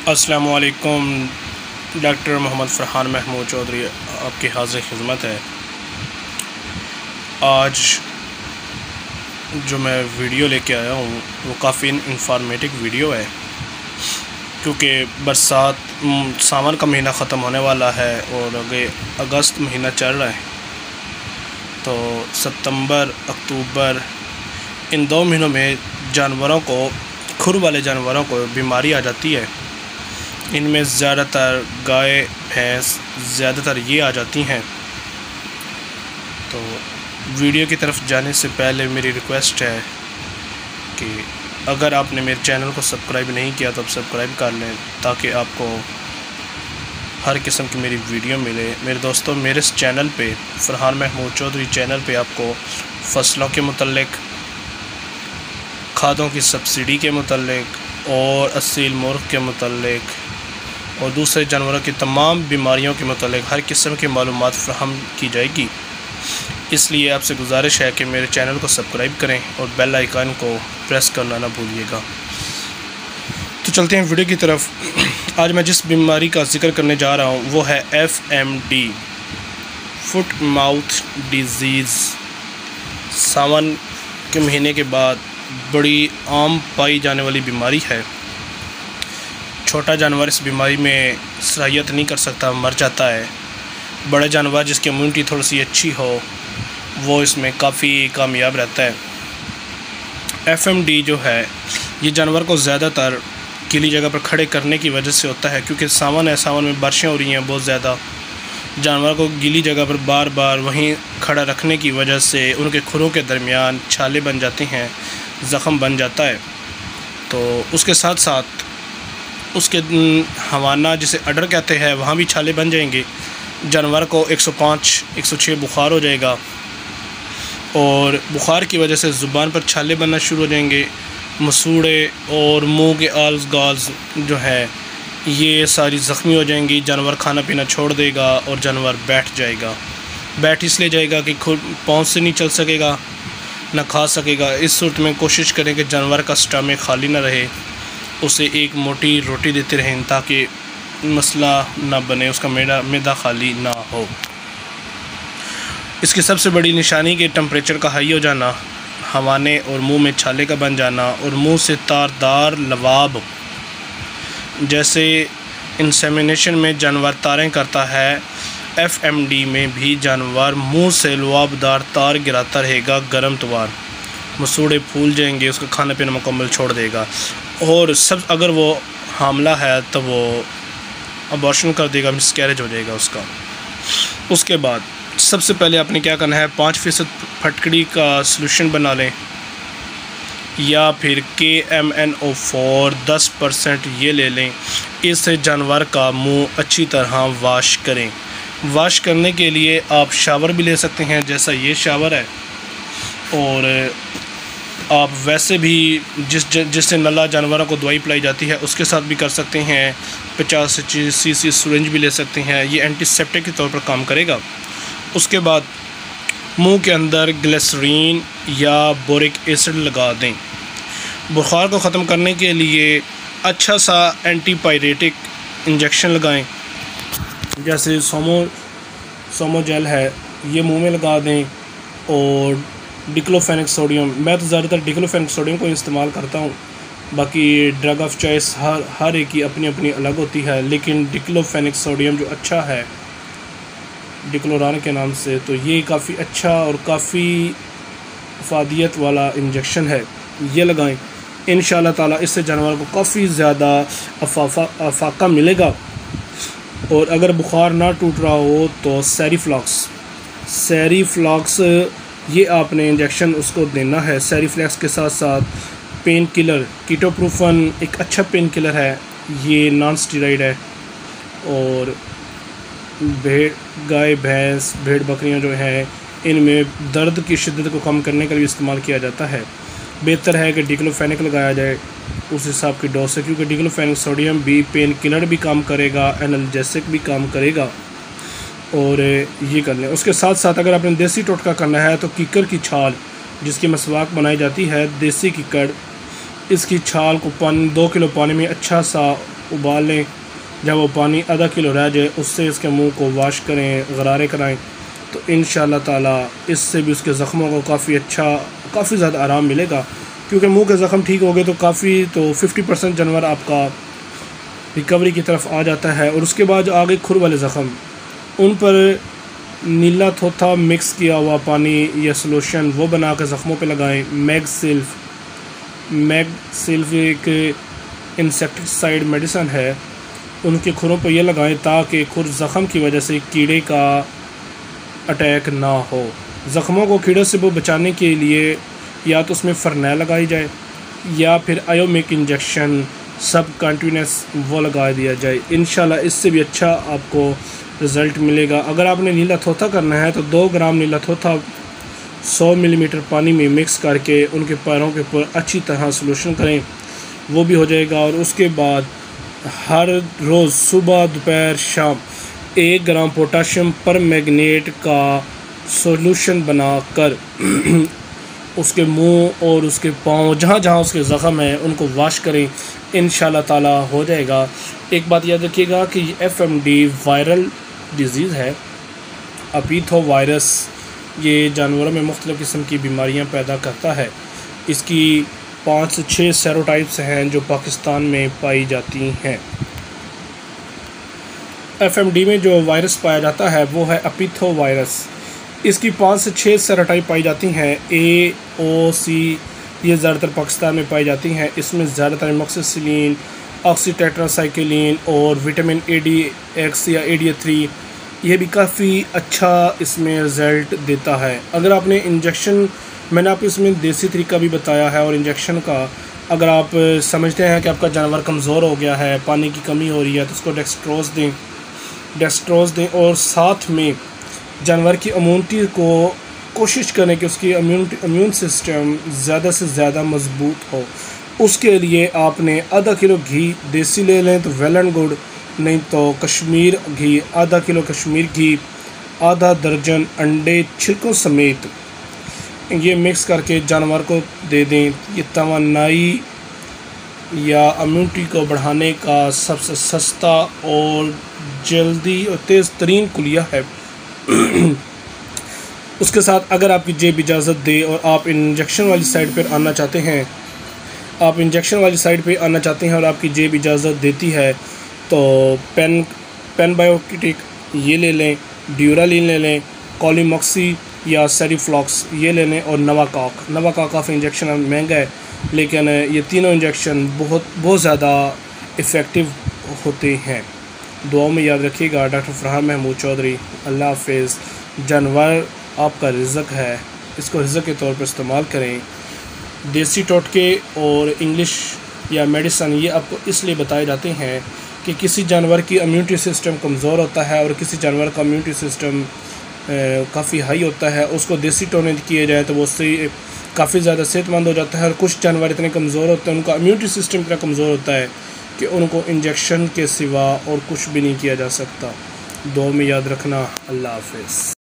अस्सलामुअलैकुम। डॉक्टर मोहम्मद फ़रहान महमूद चौधरी आपकी हाज़िर खिदमत है। आज जो मैं वीडियो लेके आया हूँ वो काफ़ी इंफॉर्मेटिव वीडियो है, क्योंकि बरसात सावन का महीना ख़त्म होने वाला है और आगे अगस्त महीना चल रहा है। तो सितंबर, अक्टूबर, इन 2 महीनों में जानवरों को, खुर वाले जानवरों को बीमारी आ जाती है। इनमें ज़्यादातर गाय, भैंस ज़्यादातर ये आ जाती हैं। तो वीडियो की तरफ जाने से पहले मेरी रिक्वेस्ट है कि अगर आपने मेरे चैनल को सब्सक्राइब नहीं किया तो आप सब्सक्राइब कर लें, ताकि आपको हर किस्म की मेरी वीडियो मिले। मेरे दोस्तों, मेरे इस चैनल पे, फ़रहान महमूद चौधरी चैनल पे, आपको फसलों के मुतल्लिक, खादों की सब्सिडी के मुतल्लिक और असील मुर्ग के मुतल्लिक और दूसरे जानवरों की तमाम बीमारियों के मुतल्लिक हर किस्म की मालूमात फ़राहम की जाएगी। इसलिए आपसे गुजारिश है कि मेरे चैनल को सब्सक्राइब करें और बेल आइकन को प्रेस करना ना भूलिएगा। तो चलते हैं वीडियो की तरफ। आज मैं जिस बीमारी का जिक्र करने जा रहा हूँ वो है FMD, फुट माउथ डिज़ीज़। सावन के महीने के बाद बड़ी आम पाई जाने वाली बीमारी है। छोटा जानवर इस बीमारी में सहायता नहीं कर सकता, मर जाता है। बड़ा जानवर जिसकी इम्यूनिटी थोड़ी सी अच्छी हो वो इसमें काफ़ी कामयाब रहता है। FMD जो है ये जानवर को ज़्यादातर गीली जगह पर खड़े करने की वजह से होता है, क्योंकि सावन है, सावन में बारिशें हो रही हैं बहुत ज़्यादा। जानवर को गीली जगह पर बार बार वहीं खड़ा रखने की वजह से उनके खुरों के दरमियान छाले बन जाते हैं, ज़ख़म बन जाता है। तो उसके साथ साथ उसके हवाना, जिसे अडर कहते हैं, वहाँ भी छाले बन जाएंगे। जानवर को 105, 106 बुखार हो जाएगा और बुखार की वजह से ज़ुबान पर छाले बनना शुरू हो जाएंगे। मसूड़े और मुंह के आल्स गाल्स जो है ये सारी ज़ख्मी हो जाएंगी। जानवर खाना पीना छोड़ देगा और जानवर बैठ जाएगा। बैठ इसलिए जाएगा कि खुद पाँव से नहीं चल सकेगा, ना खा सकेगा। इस सूरत में कोशिश करें कि जानवर का स्टमक खाली ना रहे, उसे एक मोटी रोटी देते रहें ताकि मसला ना बने, उसका मैदा खाली ना हो। इसकी सबसे बड़ी निशानी के टेम्परेचर का हाई हो जाना, हवाने और मुंह में छाले का बन जाना और मुंह से तारदार लवाब। जैसे इंसेमिनेशन में जानवर तारें करता है, FMD में भी जानवर मुंह से लवाबदार तार गिराता रहेगा, गर्म तवार। मसूड़े फूल जाएंगे, उसका खाना पीना मुकम्मल छोड़ देगा। और सब अगर वो हामला है तो वो अबॉर्शन कर देगा, मिसकैरेज हो जाएगा उसका। उसके बाद सबसे पहले आपने क्या करना है, 5% फटकड़ी का सलूशन बना लें, या फिर KMNO4 10% ये ले लें। इससे जानवर का मुंह अच्छी तरह वाश करें। वाश करने के लिए आप शावर भी ले सकते हैं, जैसा ये शावर है, और आप वैसे भी जिससे नल्ला जानवरों को दवाई पिलाई जाती है उसके साथ भी कर सकते हैं। 50 cc सिरिंज भी ले सकते हैं, ये एंटीसेप्टिक के तौर पर काम करेगा। उसके बाद मुंह के अंदर ग्लिसरीन या बोरिक एसिड लगा दें। बुखार को ख़त्म करने के लिए अच्छा सा एंटीपायरेटिक इंजेक्शन लगाएं, जैसे सोमो जेल है, ये मुंह में लगा दें। और डिक्लोफेनिक सोडियम, मैं तो ज़्यादातर डिक्लोफेनिक सोडियम को इस्तेमाल करता हूँ। बाकी ड्रग ऑफ चॉइस हर एक की अपनी अपनी अलग होती है, लेकिन डिक्लोफेनिक सोडियम जो अच्छा है, डिक्लोरान के नाम से, तो ये काफ़ी अच्छा और काफ़ी अफादियत वाला इंजेक्शन है, ये लगाएं। इंशाअल्लाह ताला इससे जानवर को काफ़ी ज़्यादा अफाका मिलेगा। और अगर बुखार ना टूट रहा हो तो सेरीफ्लॉक्स ये आपने इंजेक्शन उसको देना है। सेरीफ्लॉक्स के साथ साथ पेन किलर, कीटोप्रूफन एक अच्छा पेन किलर है, ये नॉन स्टेरॉइड है। और गाय, भैंस, भेड़, बकरियां जो हैं, इनमें दर्द की शिद्दत को कम करने के लिए इस्तेमाल किया जाता है। बेहतर है कि डिक्लोफेनिक लगाया जाए उस हिसाब की डोज से, क्योंकि डिक्लोफेनिक सोडियम भी पेन किलर भी काम करेगा, एनाल्जेसिक भी काम करेगा। और ये कर लें। उसके साथ साथ अगर आपने देसी टोटका करना है तो कीकर की छाल, जिसकी मसवाक बनाई जाती है, देसी कीकर, इसकी छाल को 2 किलो पानी में अच्छा सा उबाल लें। जब वो पानी आधा किलो रह जाए उससे इसके मुंह को वॉश करें, गरारे कराएं, तो इंशाअल्लाह ताला इससे भी उसके ज़ख्मों को काफ़ी ज़्यादा आराम मिलेगा। क्योंकि मुंह के ज़ख्म ठीक हो गए तो 50% जानवर आपका रिकवरी की तरफ आ जाता है। और उसके बाद आगे खुर वाले ज़ख्म, उन पर नीला थोथा मिक्स किया हुआ पानी या सलोशन वो बना कर ज़ख्मों पे लगाएं। मैगसिल्फ एक इंसेक्टिसाइड मेडिसन है, उनके खुरों पर यह लगाएं ताकि खुर ज़ख़म की वजह से कीड़े का अटैक ना हो। ज़ख्मों को कीड़ों से वो बचाने के लिए या तो उसमें फरनैल लगाई जाए या फिर आयोमिक इंजेक्शन सब कंटिन्यूस वो लगा दिया जाए। इंशाल्लाह इससे भी अच्छा आपको रिज़ल्ट मिलेगा। अगर आपने नीला थोथा करना है तो 2 ग्राम नीला थोथा 100 मिलीलीटर पानी में मिक्स करके उनके पैरों के ऊपर अच्छी तरह सलूशन करें, वो भी हो जाएगा। और उसके बाद हर रोज़ सुबह दोपहर शाम 1 ग्राम पोटाशियम पर मैग्नेट का सॉल्यूशन बनाकर उसके मुंह और उसके पाँव जहाँ जहाँ उसके ज़ख़म है उनको वॉश करें, इंशाल्लाह ताला हो जाएगा। एक बात याद रखिएगा कि FMD वायरल डिज़ीज़ है, अपीथो वायरस, ये जानवरों में मुख्तलिफ़ किस्म की बीमारियां पैदा करता है। इसकी 5 से 6 सेरोटाइप्स हैं जो पाकिस्तान में पाई जाती हैं। FMD में जो वायरस पाया जाता है वो है अपीथो वायरस। इसकी 5 से 6 सेरोटाइप पाई जाती हैं। A, O, C ये ज़्यादातर पाकिस्तान में पाई जाती हैं। इसमें ज़्यादातर एमोक्सिसिलिन, ऑक्सीटेट्रासाइक्लिन और विटामिन ADX या ADA3 ये भी काफ़ी अच्छा इसमें रिज़ल्ट देता है। अगर आपने इंजेक्शन, मैंने आपको इसमें देसी तरीका भी बताया है, और इंजेक्शन का अगर आप समझते हैं कि आपका जानवर कमज़ोर हो गया है, पानी की कमी हो रही है, तो उसको डेक्स्ट्रोज़ दें और साथ में जानवर की इम्यूनिटी को कोशिश करें कि उसकी इम्यून सिस्टम ज़्यादा से ज़्यादा मजबूत हो। उसके लिए आपने आधा किलो घी देसी ले लें तो वेल एंड गुड, नहीं तो कश्मीर घी, आधा किलो कश्मीर घी, आधा दर्जन अंडे छिलकों समेत ये मिक्स करके जानवर को दे दें। ये तवानाई या इम्यूनिटी को बढ़ाने का सबसे सस्ता और जल्दी और तेज़ तरीन कुलिया है। उसके साथ अगर आपकी जेब इजाज़त दे और आप इंजेक्शन वाली साइड पर आना चाहते हैं, और आपकी जेब इजाज़त देती है, तो पेनबायोटिक ये ले लें, ड्यूरालिन ले लें, कॉलीमॉक्सी या सेरिफ्लॉक्स ये ले लें, और नवाकाक काफ़ी इंजेक्शन महंगा है, लेकिन ये तीनों इंजेक्शन बहुत ज़्यादा इफ़ेक्टिव होते हैं। दुआओं में याद रखिएगा। डॉक्टर फरहान महमूद चौधरी। अल्लाह हाफ़िज़। जानवर आपका रिज़्क़ है, इसको रिज़्क़ के तौर पर इस्तेमाल करें। देसी टोटके और इंग्लिश या मेडिसन ये आपको इसलिए बताए जाते हैं कि किसी जानवर की इम्यूनिटी सिस्टम कमज़ोर होता है और किसी जानवर का इम्यूनिटी सिस्टम काफ़ी हाई होता है, उसको देसी टोने किए जाए तो वो उससे काफ़ी ज़्यादा सेहतमंद हो जाता है। और कुछ जानवर इतने कमज़ोर होते हैं, उनका इम्यूनिटी सिस्टम इतना कमज़ोर होता है कि उनको इंजेक्शन के सिवा और कुछ भी नहीं किया जा सकता। दुआ में याद रखना। अल्लाह हाफ़िज़।